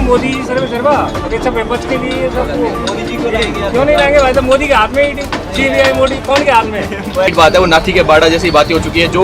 मोदी जी सर्वा अच्छा पेपर्स के लिए सब मोदी जी को क्यों नहीं लाएंगे भाई साहब? मोदी के हाथ में ही सीबीआई मोदी कौन के हाथ में है? एक बात है, वो नाथी के बाड़ा जैसी बातें हो चुकी है। जो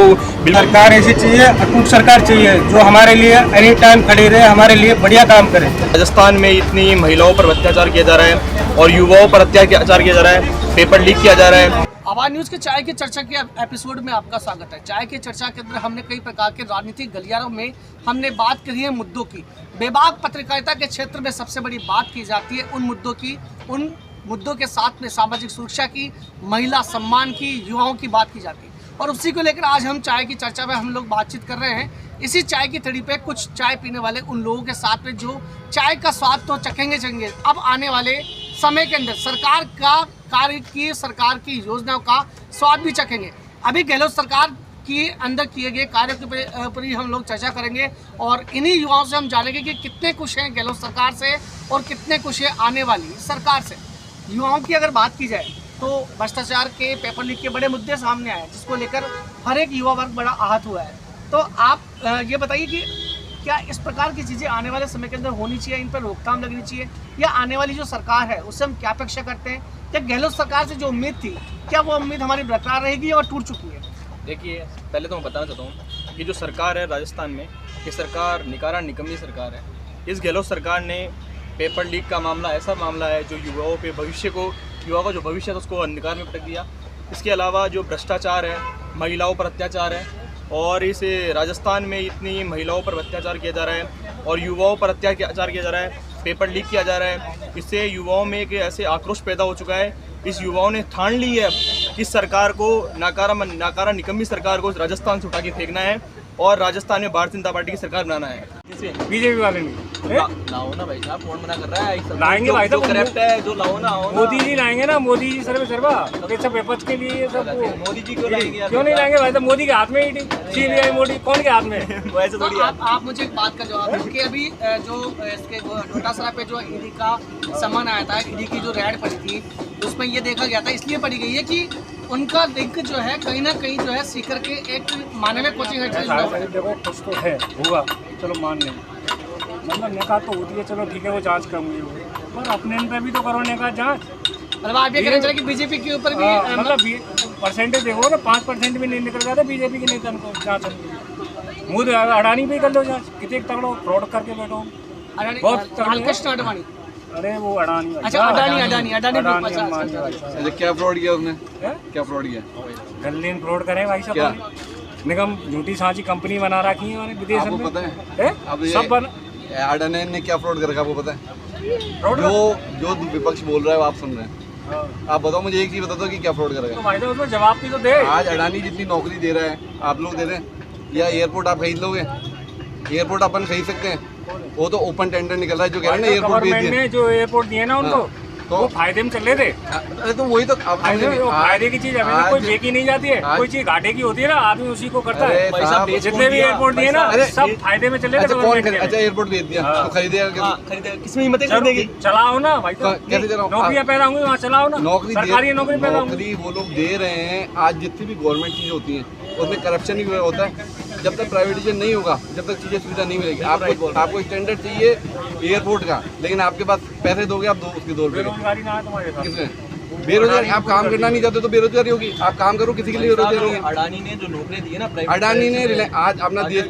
सरकार ऐसी चाहिए, अटूट सरकार चाहिए जो हमारे लिए एनी टाइम खड़ी रहे, हमारे लिए बढ़िया काम करे। राजस्थान में इतनी महिलाओं पर अत्याचार किया जा रहा है और युवाओं पर अत्याचार किया जा रहा है, पेपर लीक किया जा रहा है। आवाज न्यूज के चाय की चर्चा के एपिसोड में आपका स्वागत है। चाय की चर्चा के अंदर हमने कई प्रकार के राजनीतिक गलियारों में हमने बात करी है मुद्दों की। बेबाक पत्रकारिता के क्षेत्र में सबसे बड़ी बात की जाती है उन मुद्दों की, उन मुद्दों के साथ में सामाजिक सुरक्षा की, महिला सम्मान की, युवाओं की बात की जाती है। और उसी को लेकर आज हम चाय की चर्चा में हम लोग बातचीत कर रहे हैं। इसी चाय की तड़ी पे कुछ चाय पीने वाले उन लोगों के साथ में जो चाय का स्वाद तो चखेंगे अब आने वाले समय के अंदर सरकार का कार्य की, सरकार की योजनाओं का स्वाद भी चखेंगे। अभी गहलोत सरकार के अंदर किए गए कार्यों के पर ही हम लोग चर्चा करेंगे और इन्हीं युवाओं से हम जानेंगे कि कितने खुश हैं गहलोत सरकार से और कितने खुश हैं आने वाली सरकार से। युवाओं की अगर बात की जाए तो भ्रष्टाचार के, पेपर लीक के बड़े मुद्दे सामने आए जिसको लेकर हर एक युवा वर्ग बड़ा आहत हुआ है। तो आप ये बताइए कि क्या इस प्रकार की चीज़ें आने वाले समय के अंदर होनी चाहिए, इन पर रोकथाम लगनी चाहिए, या आने वाली जो सरकार है उससे हम क्या अपेक्षा करते हैं? क्या गहलोत सरकार से जो उम्मीद थी, क्या वो उम्मीद हमारी बरकरार रहेगी और टूट चुकी है? देखिए, पहले तो मैं बताना चाहता हूँ कि जो सरकार है राजस्थान में, ये सरकार निकारा निकम्मी सरकार है। इस गहलोत सरकार ने पेपर लीक का मामला ऐसा मामला है जो युवाओं पे युवाओं का जो भविष्य है उसको अंधकार में पटक दिया। इसके अलावा जो भ्रष्टाचार है, महिलाओं पर अत्याचार है और इस राजस्थान में इतनी महिलाओं पर अत्याचार किया जा रहा है और युवाओं पर अत्याचार किया जा रहा है, पेपर लीक किया जा रहा है। इससे युवाओं में एक ऐसे आक्रोश पैदा हो चुका है। इस युवाओं ने ठान ली है कि सरकार को नाकारा निकम्मी सरकार को राजस्थान से उठा के फेंकना है और राजस्थान में भारतीय जनता पार्टी की सरकार बनाना है। बीजेपी वाले नहीं लाओ ना भाई साहब, कौन मना कर रहा है? लाएंगे भाई साहब, करप्ट है जो लाओ ना। मोदी जी लाएंगे ना, मोदी जी सर्वा अच्छा पेपर्स के लिए सब मोदी जी क्यों लाएंगे? क्यों नहीं लाएंगे भाई साहब? मोदी के हाथ में ही सीबीआई मोदी कौन के हाथ में है? वैसे तो थोड़ी आप मुझे एक बात का जवाब दें कि अभी जो इसके डोटासरा पे जो ईडी का सम्मान आया था, ईडी की जो रेड पड़ी थी उसमें ये देखा गया था, इसलिए पड़ी गई है कि उनका लिंक जो है कहीं ना कहीं जो है सीकर के एक मानवीय कोचिंग है। देखो कुछ तो है, होगा, चलो मान लें, मतलब नेका तो होती है, चलो ठीक है, वो जांच करूँगी, पर अपने पे भी तो करो नेका जांच। मतलब आप ये कहना चाहिए कि बीजेपी के ऊपर भी मतलब परसेंटेज देखो ना, 5% भी नहीं निकल जाता बीजेपी के नेता को जांच। मुझे अडानी पे कर लो जांच, कितने तगड़ो फ्रॉड करके बैठो, बहुत कृष्ण अडवाणी। अरे वो अडानी, अच्छा अडानी अच्छा, क्या फ्रॉड किया उसने? क्या फ्रॉड किया? गल्ली फ्रॉड करे भाई साहब, निगम झूठी साझी कंपनी बना रखी है विदेश में, पता है? सब बन अडानी ने क्या फ्रॉड कर रखा आपको पता है? जो विपक्ष बोल रहा है वो आप सुन रहे हैं। आप बताओ मुझे, एक चीज बता दो कि क्या फ्रॉड कर रहा है? तो भाई साहब उसमें जवाब भी तो दे। आज अडानी जितनी नौकरी दे रहा है आप लोग दे रहे हैं, या एयरपोर्ट आप खरीद लोगे? एयरपोर्ट अपन खरीद सकते हैं? वो तो ओपन टेंडर निकल रहा है जो कह रहे हैं ना एयरपोर्ट गवर्नमेंट ने जो एयरपोर्ट दिए ना उनको, तो वो फायदे में चले थे। अरे तो वही तो फायदे की चीज अभी कोई बेची नहीं जाती है, कोई चीज घाटे की होती है ना, आदमी उसी को करता है। जितने भी एयरपोर्ट दिए ना सब फायदे में चले थे। अच्छा एयरपोर्ट भेज दिया तो खरीदेगा? किसमें हिम्मत है? चलाओ ना भाई, कैसे चलाओ? नौकरियां पैदा होंगी वहाँ, चलाओ ना। नौकरी नौकरी वो लोग दे रहे हैं। आज जितनी भी गवर्नमेंट चीज़ होती हैं उसमें करप्शन भी होता है। जब तक प्राइवेटाइजेशन नहीं होगा, जब तक चीज़ें सुविधा नहीं मिलेगी। आपको स्टैंडर्ड चाहिए एयरपोर्ट का, लेकिन आपके पास पैसे दोगे आप उसके 2 रुपये। बेरोजगारी ना है तुम्हारे साथ। किसने? बेरोजगारी, आप काम करना नहीं चाहते तो बेरोजगारी होगी। आप काम करो, किसी के लिए बेरोजगारी नहीं है। अडानी ने जो नौकरी दी है ना, अडानी ने आज अपना देश,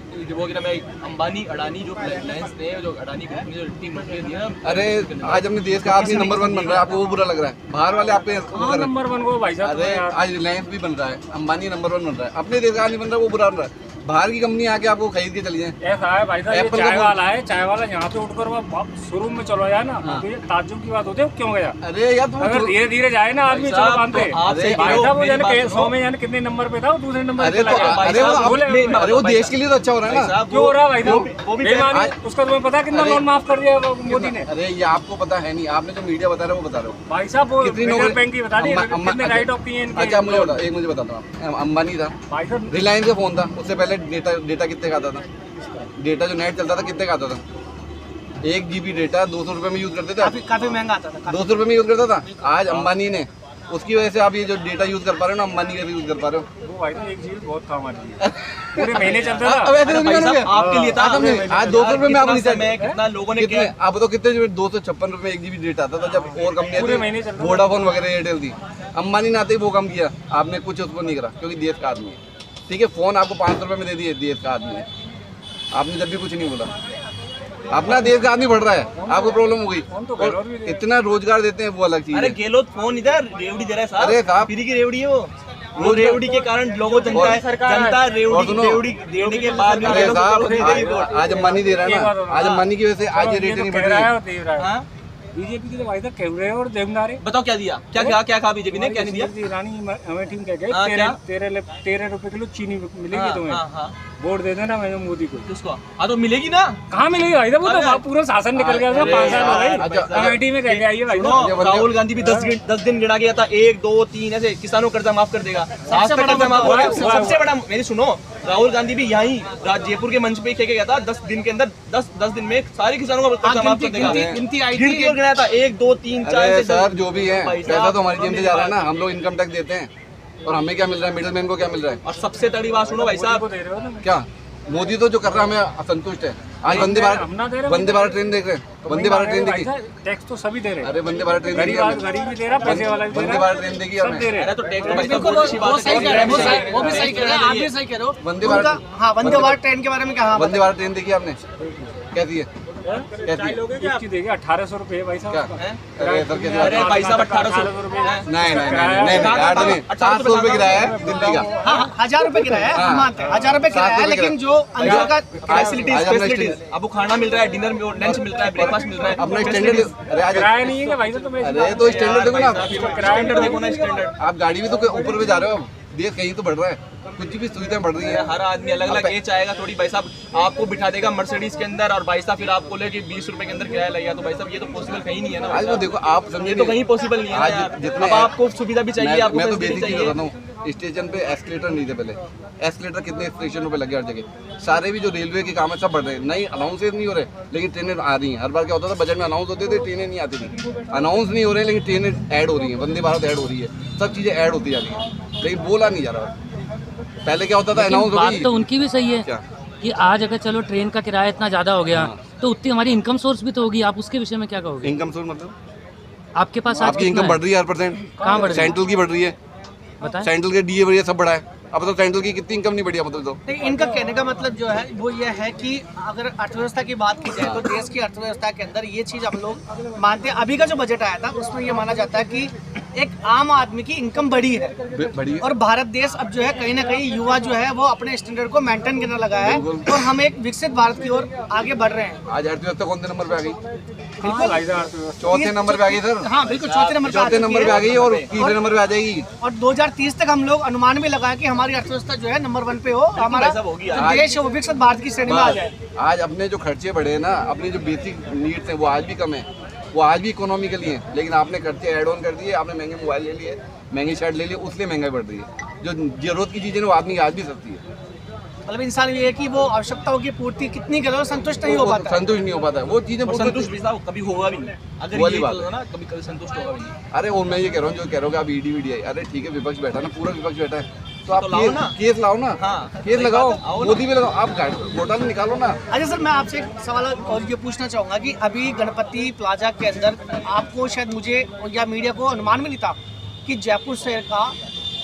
अंबानी अडानी जो रिलायंस ने जो अडानी कंपनी जो इतनी नौकरी दी है ना, अरे आज अपने देश का आदमी नंबर 1 बन रहा है, आपको वो बुरा लग रहा है? बाहर वाले आपके नंबर 1 को भाई साहब। अरे आज रिलायंस भी बन रहा है, अंबानी नंबर 1 बन रहा है, अपने देश का आदमी बन रहा है, वो बुरा बन रहा है। बाहर की कंपनी आके आपको खरीद के चली जाए। ऐसा है भाई साहब, ये चाय वाला है, चाय वाला यहाँ से उठकर वो शोरूम में चलो जाए ना, तो ये ताज्जुब की बात होती है, क्यों गया? अरे यार तुम अगर धीरे धीरे जाए ना आदमी, चलो बांधते भाई साहब, वो जाने 100 में जाने कितने नंबर पे था, वो दूसरे नंबर पे चला गया। अरे वो देश के लिए तो अच्छा हो रहा है ना। क्यों हो रहा है भाई साहब? बेईमानी, उसका तुम्हें पता कितना लोन माफ कर दिया मोदी ने? अरे ये आपको पता है नहीं, आपने जो मीडिया बता रहे हो वो बता रहे हो भाई साहब। वो कितनी रिजर्व बैंक की बता दी, कितने राइट ऑफ किए इनके। अच्छा मुझे बता, एक मुझे बताता हूँ, अंबानी था, भाई साहब रिलायंस का फोन था, उससे पहले डेटा कितने का आता था? डेटा जो नेट चलता था कितने का आता था? 1 GB डेटा 200 रुपये में यूज करते थे। काफी महंगा आता था। 200 रुपये में यूज करता था। आज अंबानी ने उसकी वजह से आप ये जो डेटा यूज कर पा रहे हो ना, अंबानी का यूज कर पा रहे हो। वो भाई तो एक चीज बहुत काम आती है, पूरे महीने चलता था। अब ऐसे तो भाई नहीं साहब, आपके लिए था आज 200 रुपए में आप कितना समय, कितना लोगों ने कितने क्या आप बताओ कितने 256 रुपए 1 GB डेटा आता था जब और पूरे महीने कंपनी चलता था। वोडाफोन वगैरह एयरटेल थी। अंबानी ने आते ही वो काम किया, आपने कुछ उसको नहीं करा क्योंकि देश का आदमी है। ठीक है, फोन आपको 500 रुपए में दे दिए, देश का आदमी है, आपने जब भी कुछ नहीं बोला। अपना देश का आदमी बढ़ रहा है, आपको प्रॉब्लम हो गई। और इतना रोजगार देते हैं वो अलग चीज अरे है। गेहलोत फोन इधर रेवड़ी दे रहा है अरे साहब, साहब। फ्री की रेवड़ी है वो रेवड़ी के कारण लोगों जनता है, जनता और रेवड़ी सुनो, रेवड़ी देने के बाद भी अरे गेहलोत साहब, को देगा ही वोट। आज अंबानी दे रहा है ना, आज अंबानी की वजह से आज ये रेटें नहीं बढ़ रही है। दे रहा है हाँ? बीजेपी की तो भाई तक कह रहे हैं और देवनारे बताओ क्या दिया, क्या कहा बीजेपी ने, क्या नहीं दिया? रानी अमेठी में कह गए हाँ, क्या? 13 रुपए किलो चीनी मिलेगी तुम्हें, हाँ। वोट दे देना मैं मोदी को। किसको? हाँ तो मिलेगी ना। कहाँ मिलेगी भाई, वो तो पूरा शासन निकल गया था, 5 साल हो गए अमेठी में कह के आइए भाई। सुनो, राहुल गांधी भी 10 दिन गिना गया था, 1 2 3 ऐसे किसानों को कर्जा माफ कर देगा। आज तक कर्जा माफ हो रहा है। सबसे बड़ा मेरी सुनो, राहुल गांधी भी यहीं जयपुर के मंच पे कह के गया था 10 दिन के अंदर 10 दिन में सारे किसानों का कर्जा माफ कर देगा। गिनती आई गिन थी। के गिनाया था 1 2 3 4 अरे से सर जो भी है भाई पैसा साहब, तो हमारी जेब से जा रहा है ना, हम लोग इनकम टैक्स देते हैं और हमें क्या मिल रहा है, मिडिल मैन को क्या मिल रहा है? और सबसे तगड़ी बात सुनो भाई साहब, दे रहे हो ना, क्या मोदी तो जो कर रहा है हमें असंतुष्ट है। आज वंदे भारत ट्रेन देख रहे हैं, वंदे भारत ट्रेन देखी। टैक्स तो सभी दे रहे हैं, अरे वंदे भारत ट्रेन देखी हमने। गरीब भी दे रहा, पैसे वाला भी दे वंदे रहा, भारत ट्रेन देखी सब हमने। दे रहे अरे हैं। तो टैक्स तो भाई साहब बिल्कुल बहुत अच्छी वो बात सही कह रहे हैं, वो भी है। सही कह रहे हैं, आप भी सही कह रहे हो। वंदे उनका भारत- हाँ, वंदे भारत ट्रेन के बारे में कहा वंदे भारत ट्रेन देखी आपने? कैसी है? कैसी है? एक चीज देखिए 1800 रुपए भाई क्या? साहब, अरे सर कैसे अरे भाई साहब 1800 नहीं 700 रुपए किराया है दिल्ली का। हाँ, 1000 रुपए किराया है, हम हाँ। मानते हैं 1000 रुपए किराया है, 700 लेकिन जो अंदर का फैसिलिटीज आपको खाना मिल रहा है, डिनर में लंच मिल रहा है, ब्रेकफास्ट मिल रहा है, अपना स्टैंडर्ड, अरे आज किराया नहीं है क्या भाई साहब? तुम्हें अरे तो स्टैंडर्ड देखो ना, स्टैंडर्ड देखो ना, स्टैंडर्ड। आप गाड़ी भी तो ऊपर पे जा रहे हो, देश कहीं तो बढ़ रहा है, कुछ भी सुविधाएं बढ़ रही है। हर आदमी अलग अलग एज आएगा, थोड़ी भाई साहब आपको बिठा देगा मर्सिडीज के अंदर और भाई साहब फिर आपको ले कि 20 रुपए के अंदर किराया लगेगा, तो भाई साहब ये तो पॉसिबल कहीं नहीं है ना भाई आज वो साहब। देखो आप समझे ये तो कहीं पॉसिबल नहीं है ना आज यार। जितने अब आपको सुविधा भी चाहिए, आपको मैं तो फैसिलिटी बेसिक चीज चाहिए। बताता हूँ, स्टेशन पे एस्केलेटर नहीं थे पहले, एस्केलेटर कितने स्टेशनों पे लगे हर जगह। सारे भी जो रेलवे के काम है सब बढ़ रहे हैं, नई अनाउंस नहीं हो रहे लेकिन ट्रेनें आ रही हैं। हर बार क्या होता था, बजट में अनाउंस होते थे, ट्रेनें नहीं आती थी। अनाउंस नहीं हो रहे लेकिन ट्रेनें ऐड हो रही हैं, वंदे भारत ऐड हो रही है, सब चीजें ऐड होती जा रही है, लेकिन बोला नहीं जा रहा। पहले क्या होता था, अनाउंस हो बात गई तो उनकी भी सही है क्या? कि आज अगर चलो ट्रेन का किराया इतना ज़्यादा हो गया तो उतनी हमारी इनकम सोर्स भी तो होगी, आप उसके विषय में क्या कहोगे? इनकम सोर्स मतलब आपके पास आज आपकी कितना इनकम है? बढ़ रही है हर परसेंट, कहाँ बढ़ रही है? सेंट्रल की बढ़ रही है, बताएं। सेंट्रल के डीए बढ़ी है, सब बढ़ा है। अब तो सेंट्रल की कितनी इनकम नहीं बढ़ी है मतलब तो। नहीं, इनका कहने का मतलब जो है वो ये है कि अगर अर्थव्यवस्था की बात की जाए तो देश की अर्थव्यवस्था के अंदर ये चीज़ हम लोग मानते हैं। अभी का जो बजट आया था उसमें ये माना जाता है कि एक आम आदमी की इनकम बढ़ी है, बढ़ी है। और भारत देश अब जो है कहीं ना कहीं युवा जो है वो अपने स्टैंडर्ड को मेंटेन करने लगा है और हम एक विकसित भारत की ओर आगे बढ़ रहे हैं। आज अर्थव्यवस्था कौन से नंबर पे आ गई? भाई साहब चौथे नंबर पे आ गई सर, हाँ बिल्कुल, चौथे नंबर पे आ चौथे चुकी नंबर पे आ है। गई और तीसरे नंबर पे आ जाएगी। और 2030 तक हम लोग अनुमान भी लगाया कि हमारी अर्थव्यवस्था जो है नंबर 1 पे हो, हमारा भाई साहब होगी जो यार। देश है वो विकसित भारत की श्रेणी में आ जाए। आज अपने जो खर्चे बढ़े हैं ना, अपनी जो बेसिक नीड्स हैं वो आज भी कम है, वो आज भी इकोनॉमिकली हैं, लेकिन आपने खर्चे ऐड ऑन कर दिए, आपने महंगे मोबाइल ले लिए, महंगी शर्ट ले ली, उसलिए महंगाई बढ़ रही है। जो जरूरत की चीज़ें वो आदमी की आज भी सस्ती है, मतलब इंसान ये है कि वो आवश्यकताओं की पूर्ति कितनी करे संतुष्ट नहीं हो वो पाता। संतुष्ट नहीं हो पाता है। वो चीज़ें और संतुष्ट भी साहब कभी होगा भी नहीं, अगर वो वाली ये बात चलेगा ना कभी कभी संतुष्ट होगा भी नहीं। अरे और मैं ये कह रहा हूँ, जो कह रहा हूँ कि आप ईडी वीडी आई, अरे ठीक है विपक्ष बैठा ना, पूरा विपक्ष बैठा है, तो आप लाओ ना। केस लाओ ना, हाँ, केस सही लगाओ, बात है, आओ ना। मोदी भी लगाओ, आप घोटाला निकालो ना। अच्छा सर, मैं आपसे एक सवाल और ये पूछना चाहूँगा कि अभी गणपति प्लाजा के अंदर आपको शायद मुझे या मीडिया को अनुमान में नहीं था कि जयपुर शहर का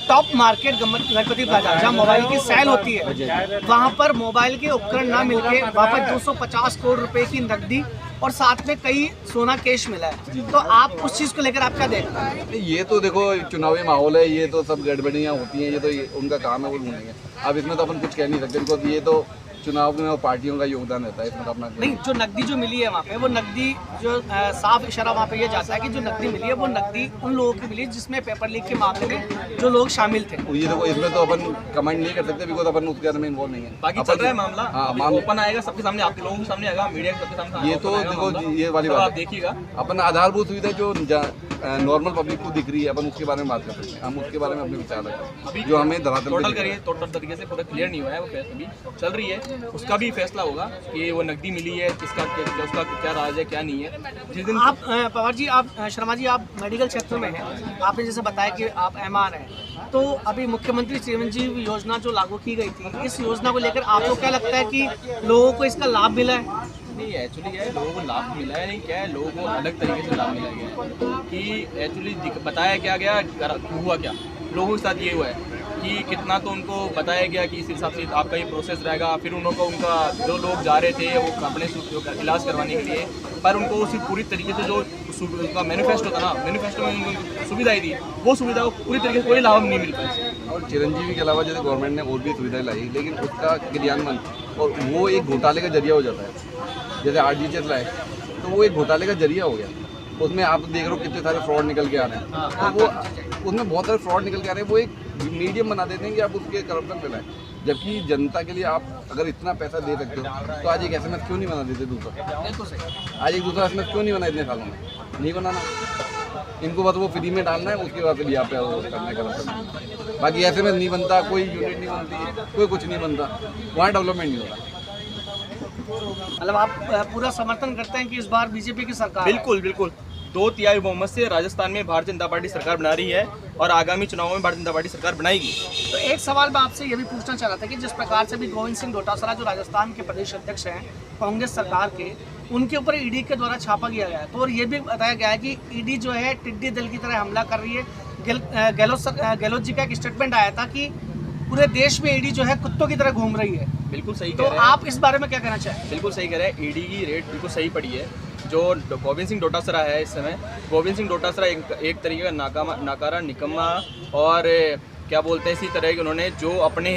टॉप मार्केट गणपति प्लाजा जहाँ मोबाइल की सेल होती है, वहाँ पर मोबाइल के उपकरण ना मिलके वहाँ पर 250 करोड़ रुपए की नकदी और साथ में कई सोना कैश मिला है, तो आप उस चीज़ को लेकर आप क्या देखते हैं? ये तो देखो चुनावी माहौल है, ये तो सब गड़बड़ियाँ होती हैं, ये तो उनका काम है, वो ढूंढेंगे। अब इसमें तो अपन कुछ कह नहीं सकते, बिकॉज ये तो चुनाव में पार्टियों का योगदान रहता है, इसमें तो अपना नहीं, जो नकदी जो मिली है वहाँ पे, वो नकदी जो साफ इशारा वहाँ पे ये जाता है कि जो नकदी मिली है वो नकदी उन लोगों की मिली जिसमें पेपर लीक के मामले में जो लोग शामिल थे। ये देखो इसमें तो अपन कमेंट नहीं कर सकते, बिकॉज अपन उसके अंदर में इन्वॉल्व नहीं है। बाकी अपन चल रहा है मामला, हाँ अभी मामला ओपन आएगा सबके सामने, आपके लोगों के सामने आएगा, मीडिया के सबके सामने ये तो open आएगा देखो मामला। ये वाली तो बात आप है, देखिएगा। अपन आधारभूत सुविधा जो नॉर्मल पब्लिक को दिख रही है, अपन उसके बारे में बात कर सकते हैं, हम उसके बारे में अपने विचार रखते हैं जो हमें धरातल पे टोटल दिख रहा है। टोटल तरीके से पूरा क्लियर नहीं हुआ है, वो फैसला अभी चल रही है, उसका भी फैसला होगा कि वो नकदी मिली है, किसका उसका क्या राज है क्या नहीं है। जिस दिन आप पवार जी, आप शर्मा जी, आप मेडिकल क्षेत्र में हैं, आपने जैसे बताया कि आप MR हैं, तो अभी मुख्यमंत्री चिरंजीवी योजना जो लागू की गई थी, इस योजना को लेकर आपको क्या लगता है कि लोगों को इसका लाभ मिला है? नहीं, एक्चुअली क्या है, लोगों को लाभ मिला है नहीं, क्या है, लोगों को अलग तरीके से लाभ मिला गया है कि एक्चुअली बताया क्या गया, हुआ क्या लोगों के साथ ये हुआ है कि कितना तो उनको बताया गया कि इस हिसाब से आपका ये प्रोसेस रहेगा, फिर उनको उनका जो लोग जा रहे थे वो अपने इलाज करवाने के लिए, पर उनको उसी पूरी तरीके से जो उनका मैनिफेस्टो था ना, मैनिफेस्टो में उनको सुविधाएं दी, वो सुविधा को पूरी तरीके से कोई लाभ नहीं मिल पाया। और चिरंजीवी के अलावा जैसे गवर्नमेंट ने और भी सुविधाएं लाई, लेकिन उसका क्रियान्वयन और वो एक घोटाले का जरिया हो जाता है। जैसे RGH लाए तो वो एक घोटाले का जरिया हो गया, उसमें आप देख रहे हो कितने सारे फ्रॉड निकल के आ रहे हैं, तो वो उसमें बहुत सारे फ्रॉड निकल के आ रहे हैं, वो एक मीडियम बना देते हैं कि आप उसके करप्शन फैलाएं, जबकि जनता के लिए आप अगर इतना पैसा दे सकते हो तो आज एक SMS क्यों नहीं बना देते दूसरा? आज एक दूसरा SMS क्यों नहीं बना इतने सालों में? नहीं बनाना, इनको बस वो फ्री में डालना है, उसके बाद फिर यहाँ पे करना है करप्शन। बाकी SMS नहीं बनता, कोई यूनिट नहीं बनती, कोई कुछ नहीं बनता, वहाँ डेवलपमेंट नहीं होता। मतलब आप पूरा समर्थन करते हैं कि इस बार बीजेपी की सरकार है? बिल्कुल बिल्कुल, 2/3 बहुमत से राजस्थान में भारतीय जनता पार्टी सरकार बना रही है और आगामी चुनावों में भारतीय जनता पार्टी सरकार बनाएगी। तो एक सवाल मैं आपसे ये भी पूछना चाह रहा था कि जिस प्रकार से भी गोविंद सिंह डोटासरा जो राजस्थान के प्रदेश अध्यक्ष हैं कांग्रेस सरकार के, उनके ऊपर ईडी के द्वारा छापा किया गया है, तो और ये भी बताया गया है कि ईडी जो है टिड्डी दल की तरह हमला कर रही है। गहलोत जी का एक स्टेटमेंट आया था कि पूरे देश में ईडी जो है कुत्तों की तरह घूम रही है। बिल्कुल सही तो कह रहे हैं आप इस बारे में क्या कहना चाहें? बिल्कुल सही कह रहे हैं, ईडी की रेट बिल्कुल सही पड़ी है। जो गोविंद सिंह डोटासरा है इस समय, गोविंद सिंह डोटासरा एक तरीके का नाकारा निकम्मा और क्या बोलते हैं, इसी तरह के उन्होंने जो अपने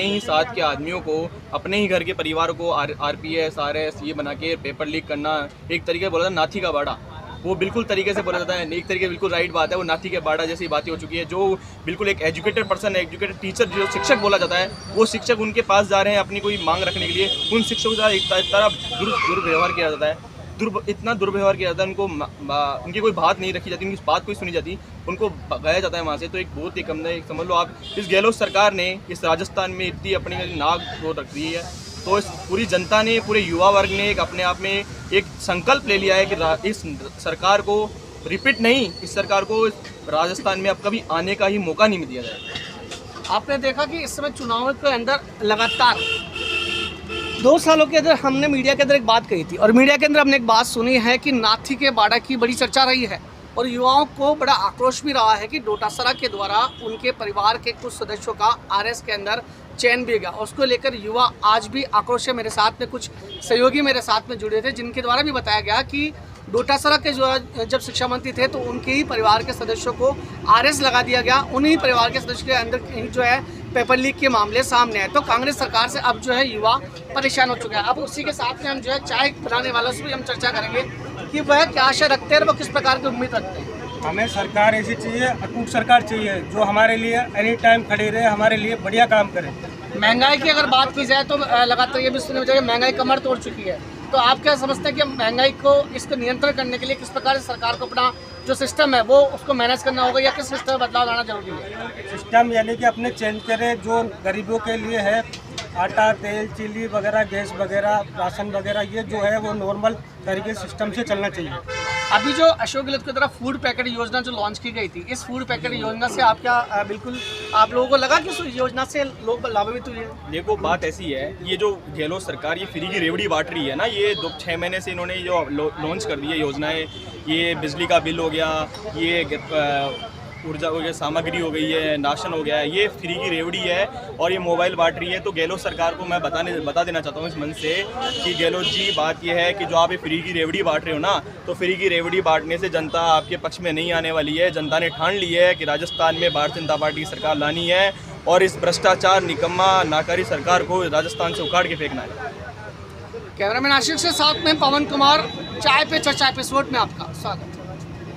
ही साथ के आदमियों को, अपने ही घर के परिवार को RPS RS ये बना के पेपर लीक करना, एक तरीके बोला था नाथी का बाड़ा, वो बिल्कुल तरीके से बोला जाता है, एक तरीके बिल्कुल राइट बात है, वो नाथी के बाड़ा जैसी बातें हो चुकी है। जो बिल्कुल एक एजुकेटेड पर्सन है, एजुकेटेड टीचर जो शिक्षक बोला जाता है, वो शिक्षक उनके पास जा रहे हैं अपनी कोई मांग रखने के लिए, उन शिक्षकों के साथ एक तरह दुर्व्यवहार किया जाता है, इतना दुर्व्यवहार किया जाता है, उनको उनकी कोई बात नहीं रखी जाती, उनकी बात कोई सुनी जाती, उनको भगाया जाता है वहाँ से। तो एक बहुत ही कम है, समझ लो आप, इस गहलोत सरकार ने इस राजस्थान में इतनी अपनी नाक वो रख दी है, तो इस पूरी जनता ने, पूरे युवा वर्ग ने एक अपने आप में एक संकल्प ले लिया है कि इस सरकार को रिपीट नहीं, इस सरकार को राजस्थान में अब कभी आने का ही मौका नहीं दिया जाएगा। आपने देखा कि इस समय चुनाव के अंदर लगातार 2 सालों के अंदर हमने मीडिया के अंदर एक बात कही थी, और मीडिया के अंदर हमने एक बात सुनी है कि नाथी के बाड़ा की बड़ी चर्चा रही है, और युवाओं को बड़ा आक्रोश भी रहा है कि डोटासरा के द्वारा उनके परिवार के कुछ सदस्यों का RS के अंदर चयन भी गया। उसको लेकर युवा आज भी आक्रोश है। मेरे साथ में कुछ सहयोगी मेरे साथ में जुड़े थे, जिनके द्वारा भी बताया गया कि डोटासरा के जो जब शिक्षा मंत्री थे तो उनके ही परिवार के सदस्यों को RS लगा दिया गया, उन्हीं परिवार के सदस्यों के अंदर जो है पेपर लीक के मामले सामने आए। तो कांग्रेस सरकार से अब जो है युवा परेशान हो चुका है। अब उसी के साथ में हम जो है चाय बनाने वालों से भी हम चर्चा करेंगे कि वह क्या आशा रखते हैं और वो किस प्रकार की उम्मीद रखते हैं। हमें सरकार ऐसी चाहिए, अटूट सरकार चाहिए जो हमारे लिए एनी टाइम खड़ी रहे, हमारे लिए बढ़िया काम करे। महंगाई की अगर बात की जाए तो लगातार ये भी सुनने में जाएगा महंगाई कमर तोड़ चुकी है, तो आप क्या समझते हैं कि महंगाई को इसको नियंत्रण करने के लिए किस प्रकार से सरकार को अपना जो सिस्टम है वो उसको मैनेज करना होगा, या किस सिस्टम में बदलाव लाना जरूरी है? सिस्टम यानी कि अपने चेंज करें, जो गरीबों के लिए है आटा तेल चीनी वगैरह गैस वगैरह राशन वगैरह, ये जो है वो नॉर्मल तरीके सिस्टम से चलना चाहिए। अभी जो अशोक गहलोत की तरफ फूड पैकेट योजना जो लॉन्च की गई थी, इस फूड पैकेट योजना से आप क्या बिल्कुल आप लोगों को लगा कि इस योजना से लोग लाभान्वित हुए? देखो बात ऐसी है, ये जो गहलोत सरकार ये फ्री की रेवड़ी बांट रही है ना, ये 6 महीने से इन्होंने जो लॉन्च कर दी है योजनाएं, ये बिजली का बिल हो गया, ये ऊर्जा हो गया, सामग्री हो गई है, राशन हो गया है, ये फ्री की रेवड़ी है और ये मोबाइल बांट रही है। तो गहलोत सरकार को मैं बता देना चाहता हूँ इस मन से कि गहलोत जी, बात ये है कि जो आप ये फ्री की रेवड़ी बांट रहे हो ना, तो फ्री की रेवड़ी बांटने से जनता आपके पक्ष में नहीं आने वाली है। जनता ने ठान ली है कि राजस्थान में भारतीय जनता पार्टी की सरकार लानी है और इस भ्रष्टाचार निकम्मा नाकारी सरकार को राजस्थान से उखाड़ के फेंकना है। कैमरामैन आशिक से साथ में पवन कुमार, चाय पे चर्चा एपिसोड में आपका स्वागत।